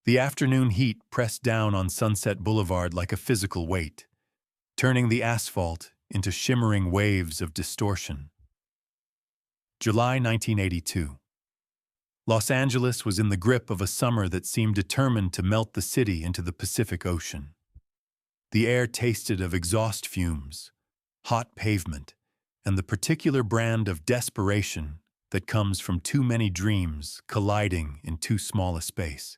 The afternoon heat pressed down on Sunset Boulevard like a physical weight, turning the asphalt into shimmering waves of distortion. July 1982. Los Angeles was in the grip of a summer that seemed determined to melt the city into the Pacific Ocean. The air tasted of exhaust fumes, hot pavement, and the particular brand of desperation that comes from too many dreams colliding in too small a space.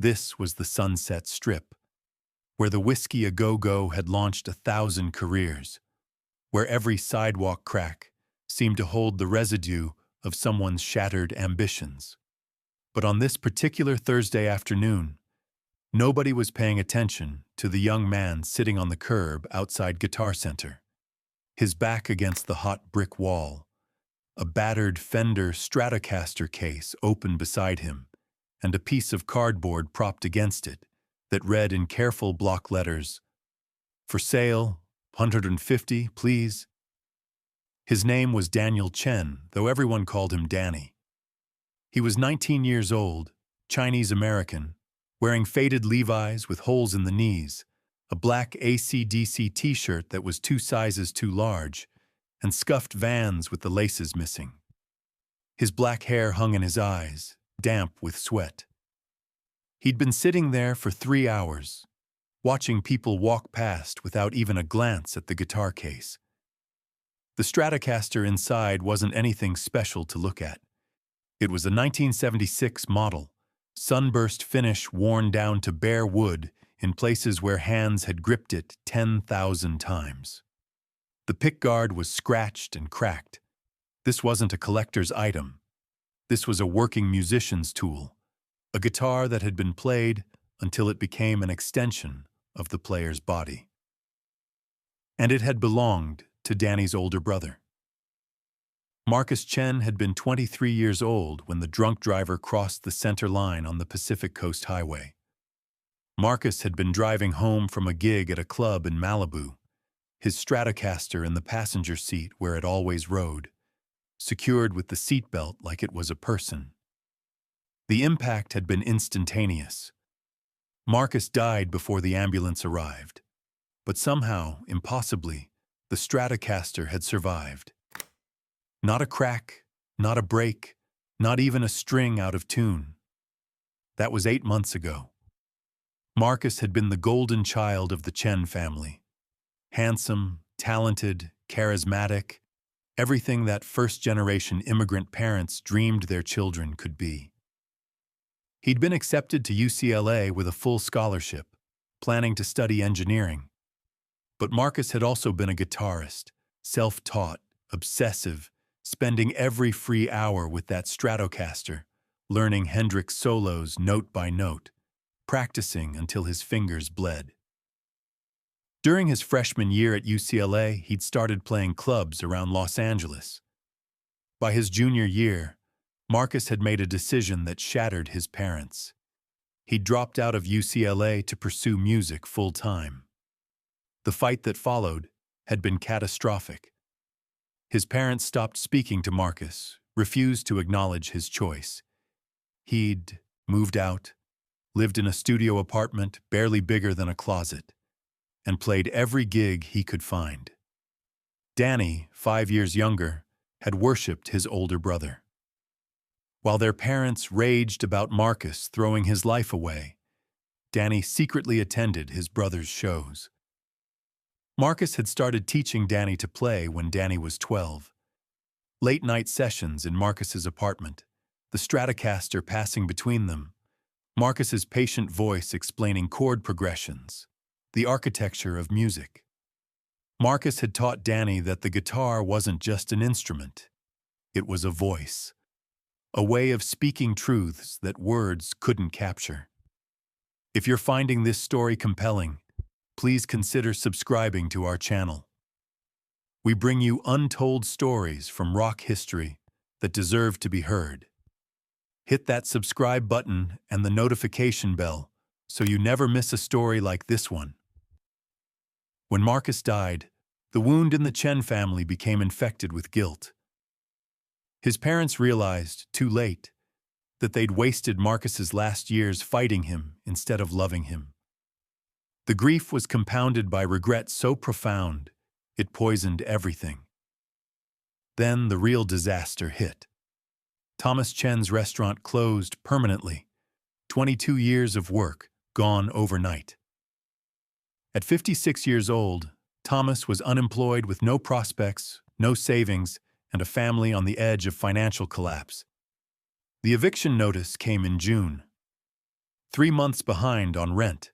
This was the Sunset Strip, where the Whiskey A Go-Go had launched 1,000 careers, where every sidewalk crack seemed to hold the residue of someone's shattered ambitions. But on this particular Thursday afternoon, nobody was paying attention to the young man sitting on the curb outside Guitar Center, his back against the hot brick wall, a battered Fender Stratocaster case open beside him, and a piece of cardboard propped against it that read in careful block letters, "For sale, 150, please." His name was Daniel Chen, though everyone called him Danny. He was 19 years old, Chinese-American, wearing faded Levi's with holes in the knees, a black AC/DC t-shirt that was 2 sizes too large, and scuffed Vans with the laces missing. His black hair hung in his eyes, damp with sweat. He'd been sitting there for 3 hours, watching people walk past without even a glance at the guitar case. The Stratocaster inside wasn't anything special to look at. It was a 1976 model, sunburst finish worn down to bare wood in places where hands had gripped it 10,000 times. The pickguard was scratched and cracked. This wasn't a collector's item. This was a working musician's tool, a guitar that had been played until it became an extension of the player's body. And it had belonged to Danny's older brother. Marcus Chen had been 23 years old when the drunk driver crossed the center line on the Pacific Coast Highway. Marcus had been driving home from a gig at a club in Malibu, his Stratocaster in the passenger seat where it always rode, secured with the seatbelt like it was a person. The impact had been instantaneous. Marcus died before the ambulance arrived, but somehow, impossibly, the Stratocaster had survived. Not a crack, not a break, not even a string out of tune. That was 8 months ago. Marcus had been the golden child of the Chen family. Handsome, talented, charismatic, everything that first-generation immigrant parents dreamed their children could be. He'd been accepted to UCLA with a full scholarship, planning to study engineering. But Marcus had also been a guitarist, self-taught, obsessive, spending every free hour with that Stratocaster, learning Hendrix solos note by note, practicing until his fingers bled. During his freshman year at UCLA, he'd started playing clubs around Los Angeles. By his junior year, Marcus had made a decision that shattered his parents. He'd dropped out of UCLA to pursue music full-time. The fight that followed had been catastrophic. His parents stopped speaking to Marcus, refused to acknowledge his choice. He'd moved out, lived in a studio apartment barely bigger than a closet, and played every gig he could find. Danny, 5 years younger, had worshipped his older brother. While their parents raged about Marcus throwing his life away, Danny secretly attended his brother's shows. Marcus had started teaching Danny to play when Danny was 12. Late-night sessions in Marcus's apartment, the Stratocaster passing between them, Marcus's patient voice explaining chord progressions, the architecture of music. Marcus had taught Danny that the guitar wasn't just an instrument. It was a voice, a way of speaking truths that words couldn't capture. If you're finding this story compelling, please consider subscribing to our channel. We bring you untold stories from rock history that deserve to be heard. Hit that subscribe button and the notification bell so you never miss a story like this one. When Marcus died, the wound in the Chen family became infected with guilt. His parents realized, too late, that they'd wasted Marcus's last years fighting him instead of loving him. The grief was compounded by regret so profound, it poisoned everything. Then the real disaster hit. Thomas Chen's restaurant closed permanently. 22 years of work gone overnight. At 56 years old, Thomas was unemployed with no prospects, no savings, and a family on the edge of financial collapse. The eviction notice came in June. 3 months behind on rent.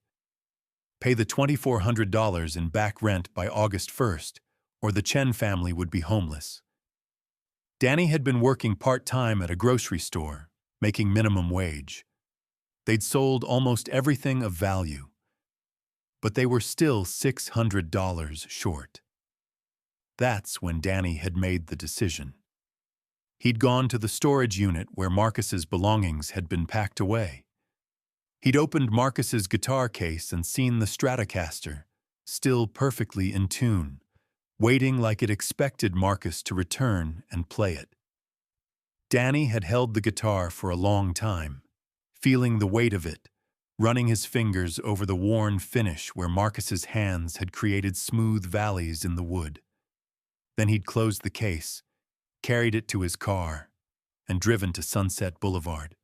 Pay the $2,400 in back rent by August 1st, or the Chen family would be homeless. Danny had been working part-time at a grocery store, making minimum wage. They'd sold almost everything of value, but they were still $600 short. That's when Danny had made the decision. He'd gone to the storage unit where Marcus's belongings had been packed away. He'd opened Marcus's guitar case and seen the Stratocaster, still perfectly in tune, waiting like it expected Marcus to return and play it. Danny had held the guitar for a long time, feeling the weight of it, running his fingers over the worn finish where Marcus's hands had created smooth valleys in the wood. Then he'd closed the case, carried it to his car, and driven to Sunset Boulevard.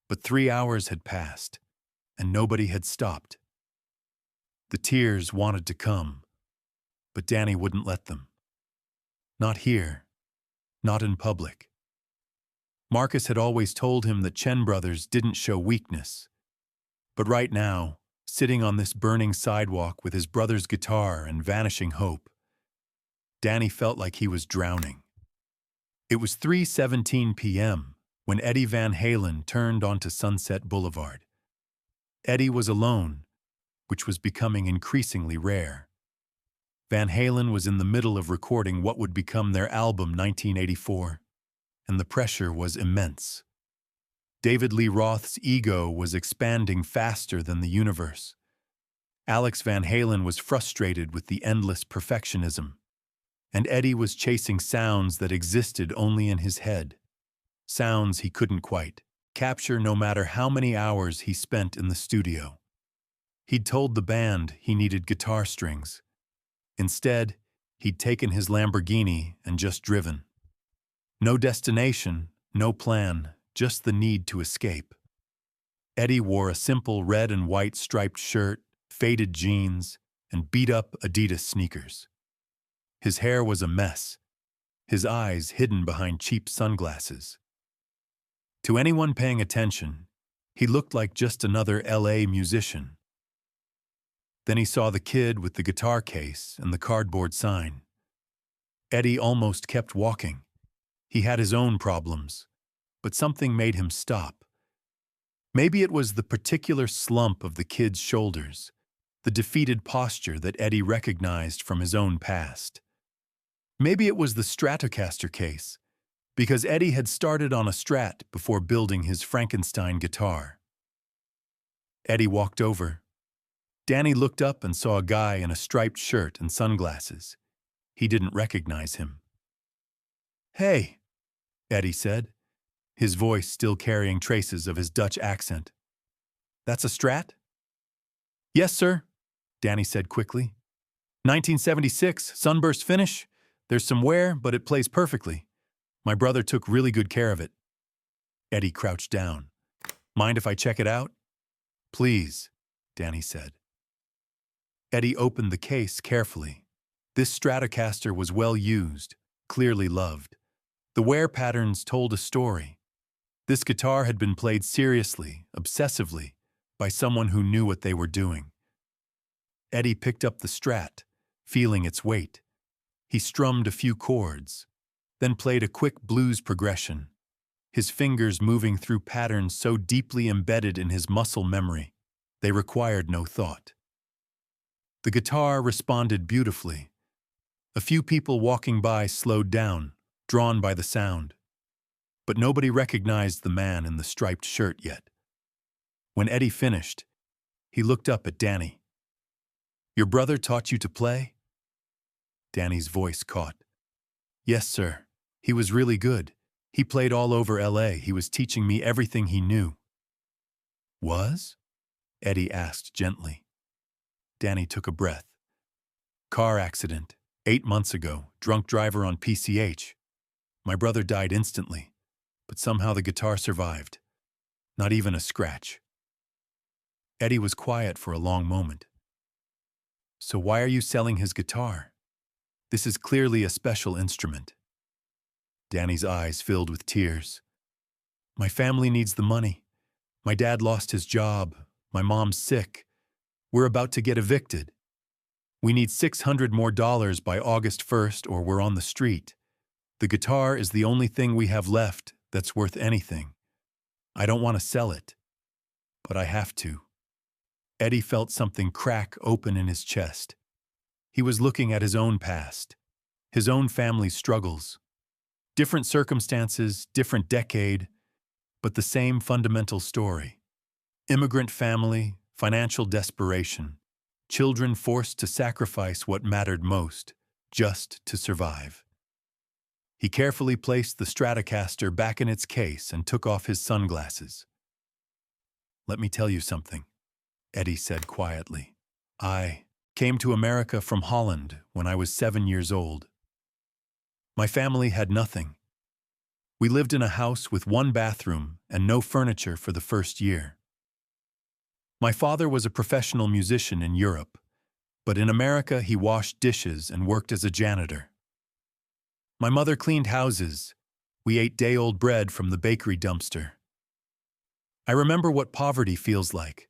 But 3 hours had passed, and nobody had stopped. The tears wanted to come, but Danny wouldn't let them. Not here, not in public. Marcus had always told him that Chen brothers didn't show weakness. But right now, sitting on this burning sidewalk with his brother's guitar and vanishing hope, Danny felt like he was drowning. It was 3:17 p.m. when Eddie Van Halen turned onto Sunset Boulevard. Eddie was alone, which was becoming increasingly rare. Van Halen was in the middle of recording what would become their album 1984, and the pressure was immense. David Lee Roth's ego was expanding faster than the universe. Alex Van Halen was frustrated with the endless perfectionism, and Eddie was chasing sounds that existed only in his head, sounds he couldn't quite capture no matter how many hours he spent in the studio. He'd told the band he needed guitar strings. Instead, he'd taken his Lamborghini and just driven. No destination, no plan, just the need to escape. Eddie wore a simple red and white striped shirt, faded jeans, and beat-up Adidas sneakers. His hair was a mess, his eyes hidden behind cheap sunglasses. To anyone paying attention, he looked like just another LA musician. Then he saw the kid with the guitar case and the cardboard sign. Eddie almost kept walking. He had his own problems, but something made him stop. Maybe it was the particular slump of the kid's shoulders, the defeated posture that Eddie recognized from his own past. Maybe it was the Stratocaster case, because Eddie had started on a Strat before building his Frankenstein guitar. Eddie walked over. Danny looked up and saw a guy in a striped shirt and sunglasses. He didn't recognize him. "Hey," Eddie said, his voice still carrying traces of his Dutch accent. "That's a Strat?" "Yes, sir," Danny said quickly. "1976, sunburst finish. There's some wear, but it plays perfectly. My brother took really good care of it." Eddie crouched down. "Mind if I check it out?" "Please," Danny said. Eddie opened the case carefully. This Stratocaster was well used, clearly loved. The wear patterns told a story. This guitar had been played seriously, obsessively, by someone who knew what they were doing. Eddie picked up the Strat, feeling its weight. He strummed a few chords, then played a quick blues progression, his fingers moving through patterns so deeply embedded in his muscle memory, they required no thought. The guitar responded beautifully. A few people walking by slowed down, drawn by the sound. But nobody recognized the man in the striped shirt yet. When Eddie finished, he looked up at Danny. "Your brother taught you to play?" Danny's voice caught. "Yes, sir. He was really good. He played all over LA. He was teaching me everything he knew. Was? Eddie asked gently. Danny took a breath. Car accident, 8 months ago, drunk driver on PCH. My brother died instantly, but somehow the guitar survived. Not even a scratch. Eddie was quiet for a long moment. So why are you selling his guitar? This is clearly a special instrument. Danny's eyes filled with tears. My family needs the money. My dad lost his job. My mom's sick. We're about to get evicted. We need $600 more by August 1st or we're on the street. The guitar is the only thing we have left that's worth anything. I don't want to sell it, but I have to. Eddie felt something crack open in his chest. He was looking at his own past, his own family's struggles. Different circumstances, different decade, but the same fundamental story. Immigrant family, financial desperation, children forced to sacrifice what mattered most, just to survive. He carefully placed the Stratocaster back in its case and took off his sunglasses. Let me tell you something, Eddie said quietly. I came to America from Holland when I was 7 years old. My family had nothing. We lived in a house with 1 bathroom and no furniture for the first year. My father was a professional musician in Europe, but in America he washed dishes and worked as a janitor. My mother cleaned houses. We ate day-old bread from the bakery dumpster. I remember what poverty feels like.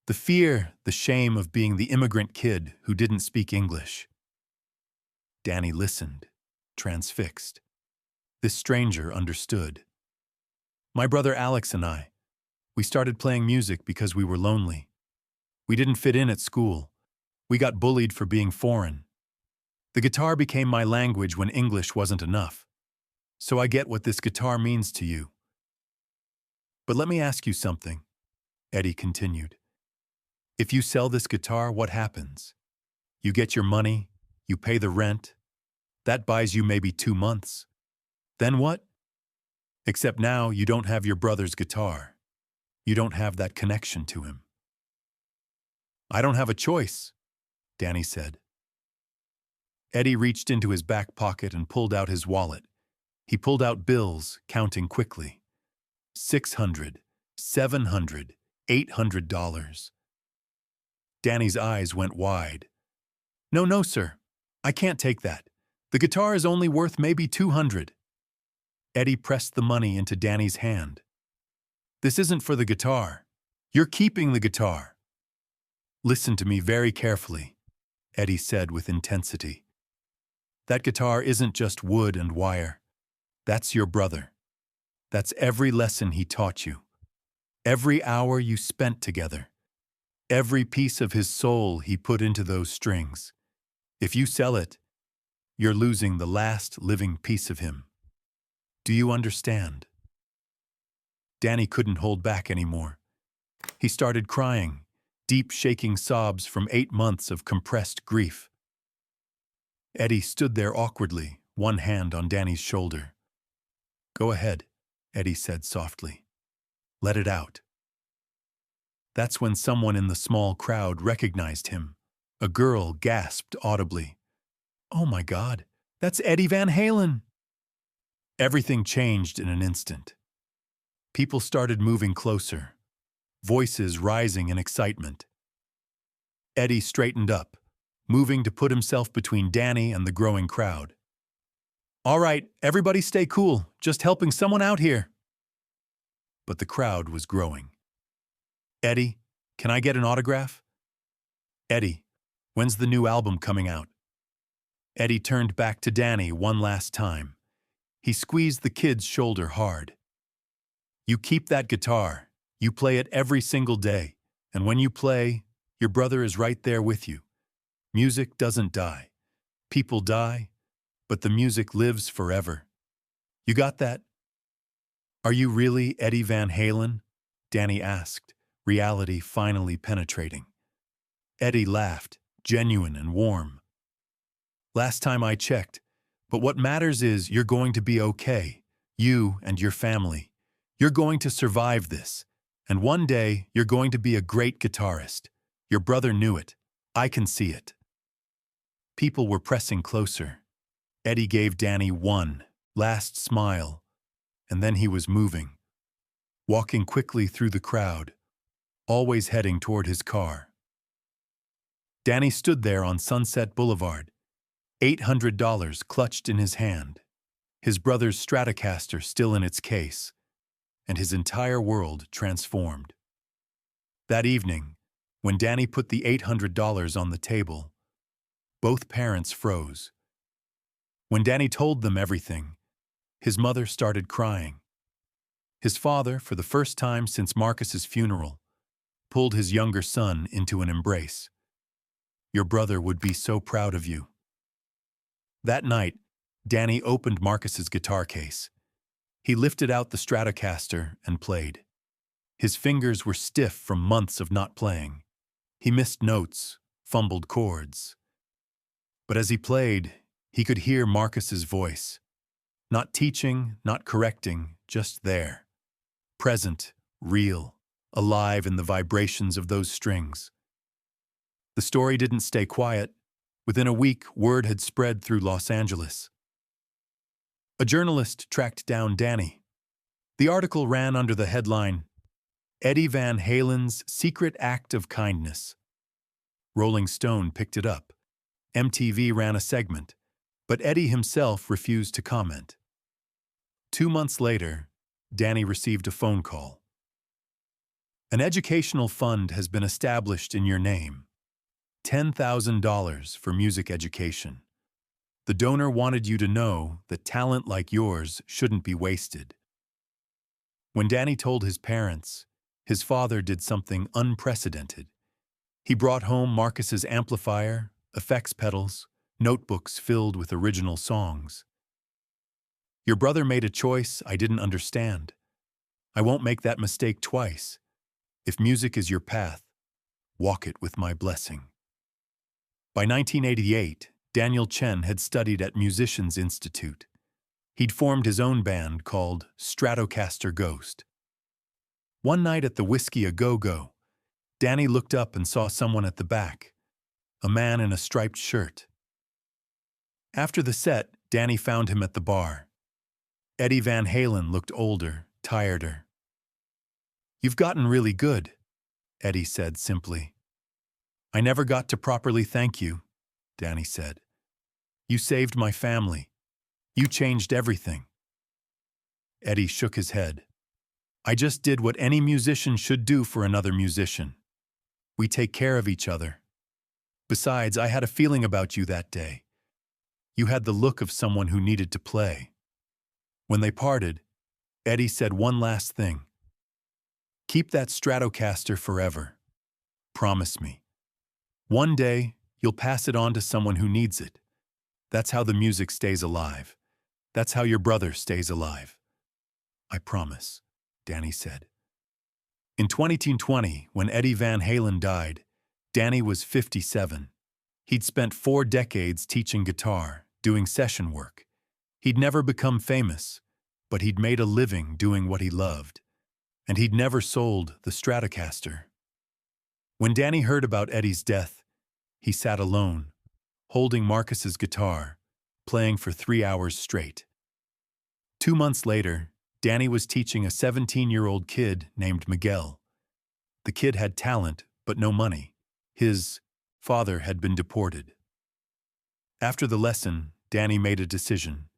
The fear, the shame of being the immigrant kid who didn't speak English. Danny listened, transfixed. This stranger understood. My brother Alex and I, we started playing music because we were lonely. We didn't fit in at school. We got bullied for being foreign. The guitar became my language when English wasn't enough. So I get what this guitar means to you. But let me ask you something, Eddie continued. If you sell this guitar, what happens? You get your money, you pay the rent. That buys you maybe 2 months. Then what? Except now you don't have your brother's guitar. You don't have that connection to him. I don't have a choice, Danny said. Eddie reached into his back pocket and pulled out his wallet. He pulled out bills, counting quickly. $600, $700, $800. Danny's eyes went wide. No, sir. I can't take that. The guitar is only worth maybe $200. Eddie pressed the money into Danny's hand. This isn't for the guitar. You're keeping the guitar. Listen to me very carefully, Eddie said with intensity. That guitar isn't just wood and wire. That's your brother. That's every lesson he taught you. Every hour you spent together. Every piece of his soul he put into those strings. If you sell it, you're losing the last living piece of him. Do you understand? Danny couldn't hold back anymore. He started crying, deep shaking sobs from 8 months of compressed grief. Eddie stood there awkwardly, one hand on Danny's shoulder. Go ahead, Eddie said softly. Let it out. That's when someone in the small crowd recognized him. A girl gasped audibly. Oh my God, that's Eddie Van Halen! Everything changed in an instant. People started moving closer, voices rising in excitement. Eddie straightened up, moving to put himself between Danny and the growing crowd. All right, everybody stay cool, just helping someone out here. But the crowd was growing. Eddie, can I get an autograph? Eddie, when's the new album coming out? Eddie turned back to Danny one last time. He squeezed the kid's shoulder hard. You keep that guitar. You play it every single day. And when you play, your brother is right there with you. Music doesn't die. People die, but the music lives forever. You got that? Are you really Eddie Van Halen? Danny asked, reality finally penetrating. Eddie laughed, genuine and warm. Last time I checked, but what matters is you're going to be okay. You and your family. You're going to survive this. And one day, you're going to be a great guitarist. Your brother knew it. I can see it. People were pressing closer. Eddie gave Danny one last smile, and then he was moving, walking quickly through the crowd, always heading toward his car. Danny stood there on Sunset Boulevard, $800 clutched in his hand, his brother's Stratocaster still in its case, and his entire world transformed. That evening, when Danny put the $800 on the table, both parents froze. When Danny told them everything, his mother started crying. His father, for the first time since Marcus's funeral, pulled his younger son into an embrace. Your brother would be so proud of you. That night, Danny opened Marcus's guitar case. He lifted out the Stratocaster and played. His fingers were stiff from months of not playing. He missed notes, fumbled chords. But as he played, he could hear Marcus's voice. Not teaching, not correcting, just there. Present, real, alive in the vibrations of those strings. The story didn't stay quiet. Within a week, word had spread through Los Angeles. A journalist tracked down Danny. The article ran under the headline, Eddie Van Halen's Secret Act of Kindness. Rolling Stone picked it up. MTV ran a segment, but Eddie himself refused to comment. 2 months later, Danny received a phone call. An educational fund has been established in your name. $10,000 for music education. The donor wanted you to know that talent like yours shouldn't be wasted. When Danny told his parents, his father did something unprecedented. He brought home Marcus's amplifier, effects pedals, notebooks filled with original songs. Your brother made a choice I didn't understand. I won't make that mistake twice. If music is your path, walk it with my blessing. By 1988, Daniel Chen had studied at Musicians Institute. He'd formed his own band called Stratocaster Ghost. One night at the Whiskey A Go-Go, Danny looked up and saw someone at the back, a man in a striped shirt. After the set, Danny found him at the bar. Eddie Van Halen looked older, tireder. You've gotten really good, Eddie said simply. I never got to properly thank you, Danny said. You saved my family. You changed everything. Eddie shook his head. I just did what any musician should do for another musician. We take care of each other. Besides, I had a feeling about you that day. You had the look of someone who needed to play. When they parted, Eddie said one last thing. Keep that Stratocaster forever. Promise me. One day, you'll pass it on to someone who needs it. That's how the music stays alive. That's how your brother stays alive. I promise, Danny said. In 2020, when Eddie Van Halen died, Danny was 57. He'd spent 4 decades teaching guitar, doing session work. He'd never become famous, but he'd made a living doing what he loved. And he'd never sold the Stratocaster. When Danny heard about Eddie's death, he sat alone, holding Marcus's guitar, playing for 3 hours straight. 2 months later, Danny was teaching a 17-year-old kid named Miguel. The kid had talent, but no money. His father had been deported. After the lesson, Danny made a decision.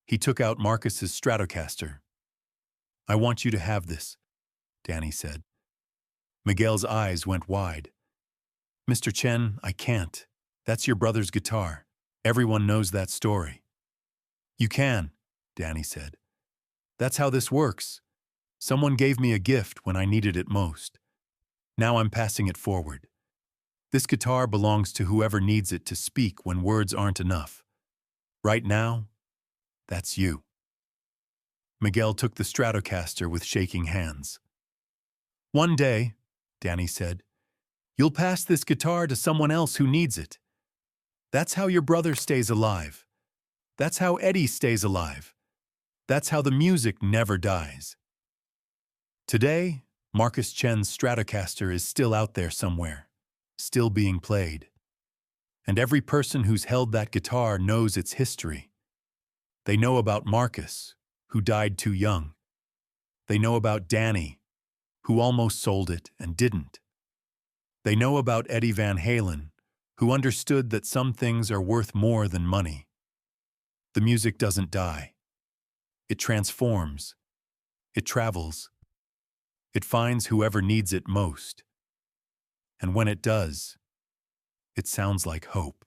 He took out Marcus's Stratocaster. I want you to have this, Danny said. Miguel's eyes went wide. Mr. Chen, I can't. That's your brother's guitar. Everyone knows that story. You can, Danny said. That's how this works. Someone gave me a gift when I needed it most. Now I'm passing it forward. This guitar belongs to whoever needs it to speak when words aren't enough. Right now, that's you. Miguel took the Stratocaster with shaking hands. One day, Danny said, you'll pass this guitar to someone else who needs it. That's how your brother stays alive. That's how Eddie stays alive. That's how the music never dies. Today, Marcus Chen's Stratocaster is still out there somewhere, still being played. And every person who's held that guitar knows its history. They know about Marcus, who died too young. They know about Danny, who almost sold it and didn't. They know about Eddie Van Halen, who understood that some things are worth more than money. The music doesn't die. It transforms. It travels. It finds whoever needs it most. And when it does, it sounds like hope.